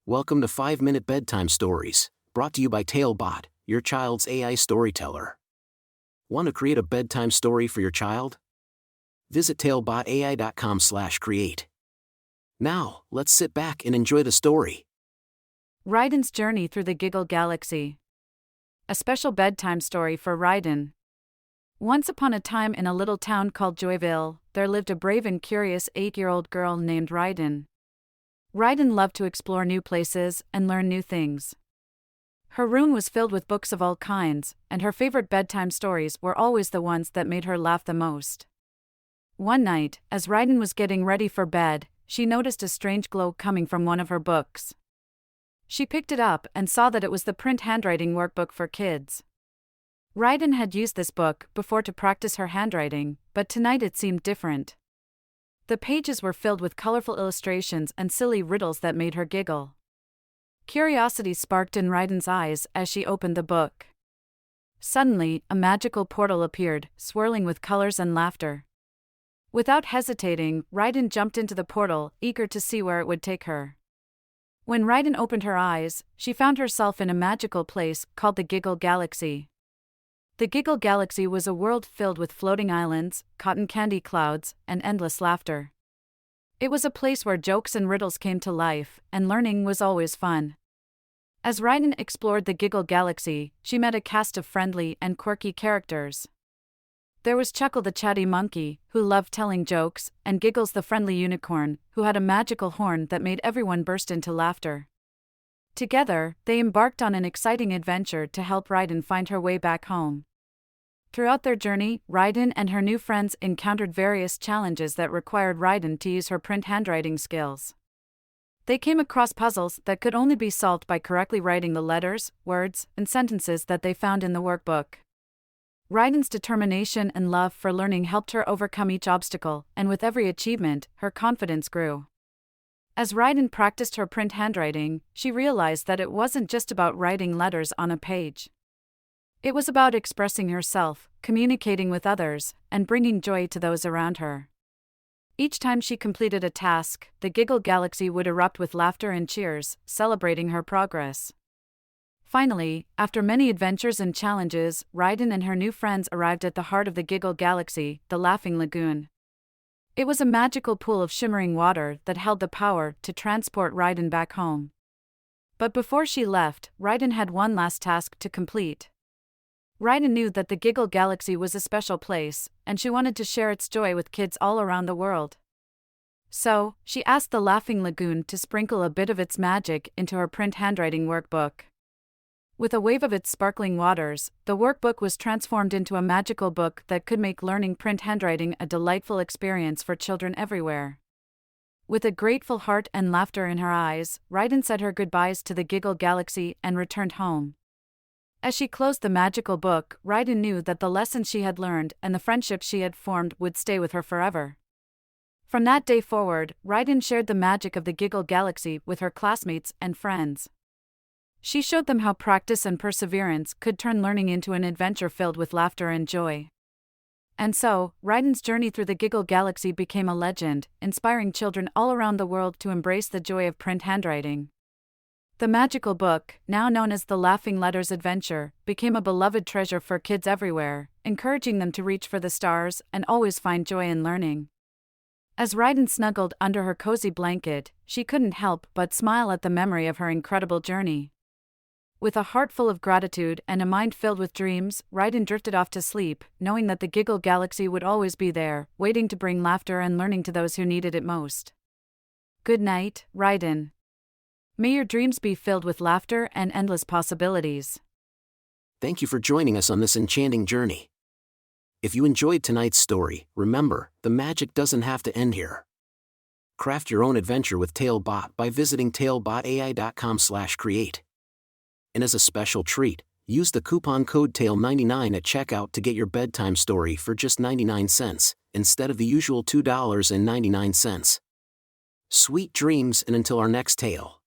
Welcome to 5-Minute Bedtime Stories, brought to you by TaleBot, your child's AI storyteller. Want to create a bedtime story for your child? Visit talebotai.com/create. Now, let's sit back and enjoy the story. Raiden's Journey Through the Giggle Galaxy. A special bedtime story for Raiden. Once upon a time in a little town called Joyville, there lived a brave and curious 8-year-old girl named Raiden. Raiden loved to explore new places and learn new things. Her room was filled with books of all kinds, and her favorite bedtime stories were always the ones that made her laugh the most. One night, as Raiden was getting ready for bed, she noticed a strange glow coming from one of her books. She picked it up and saw that it was the print handwriting workbook for kids. Raiden had used this book before to practice her handwriting, but tonight it seemed different. The pages were filled with colorful illustrations and silly riddles that made her giggle. Curiosity sparked in Raiden's eyes as she opened the book. Suddenly, a magical portal appeared, swirling with colors and laughter. Without hesitating, Raiden jumped into the portal, eager to see where it would take her. When Raiden opened her eyes, she found herself in a magical place called the Giggle Galaxy. The Giggle Galaxy was a world filled with floating islands, cotton candy clouds, and endless laughter. It was a place where jokes and riddles came to life, and learning was always fun. As Raiden explored the Giggle Galaxy, she met a cast of friendly and quirky characters. There was Chuckle the chatty monkey, who loved telling jokes, and Giggles the friendly unicorn, who had a magical horn that made everyone burst into laughter. Together, they embarked on an exciting adventure to help Raiden find her way back home. Throughout their journey, Raiden and her new friends encountered various challenges that required Raiden to use her print handwriting skills. They came across puzzles that could only be solved by correctly writing the letters, words, and sentences that they found in the workbook. Raiden's determination and love for learning helped her overcome each obstacle, and with every achievement, her confidence grew. As Raiden practiced her print handwriting, she realized that it wasn't just about writing letters on a page. It was about expressing herself, communicating with others, and bringing joy to those around her. Each time she completed a task, the Giggle Galaxy would erupt with laughter and cheers, celebrating her progress. Finally, after many adventures and challenges, Raiden and her new friends arrived at the heart of the Giggle Galaxy, the Laughing Lagoon. It was a magical pool of shimmering water that held the power to transport Raiden back home. But before she left, Raiden had one last task to complete. Raiden knew that the Giggle Galaxy was a special place, and she wanted to share its joy with kids all around the world. So, she asked the Laughing Lagoon to sprinkle a bit of its magic into her print handwriting workbook. With a wave of its sparkling waters, the workbook was transformed into a magical book that could make learning print handwriting a delightful experience for children everywhere. With a grateful heart and laughter in her eyes, Raiden said her goodbyes to the Giggle Galaxy and returned home. As she closed the magical book, Raiden knew that the lessons she had learned and the friendships she had formed would stay with her forever. From that day forward, Raiden shared the magic of the Giggle Galaxy with her classmates and friends. She showed them how practice and perseverance could turn learning into an adventure filled with laughter and joy. And so, Raiden's journey through the Giggle Galaxy became a legend, inspiring children all around the world to embrace the joy of print handwriting. The magical book, now known as the Laughing Letters Adventure, became a beloved treasure for kids everywhere, encouraging them to reach for the stars and always find joy in learning. As Raiden snuggled under her cozy blanket, she couldn't help but smile at the memory of her incredible journey. With a heart full of gratitude and a mind filled with dreams, Raiden drifted off to sleep, knowing that the Giggle Galaxy would always be there, waiting to bring laughter and learning to those who needed it most. Good night, Raiden. May your dreams be filled with laughter and endless possibilities. Thank you for joining us on this enchanting journey. If you enjoyed tonight's story, remember, the magic doesn't have to end here. Craft your own adventure with TaleBot by visiting talebotai.com/create. And as a special treat, use the coupon code TALE99 at checkout to get your bedtime story for just 99 cents, instead of the usual $2.99. Sweet dreams, and until our next tale.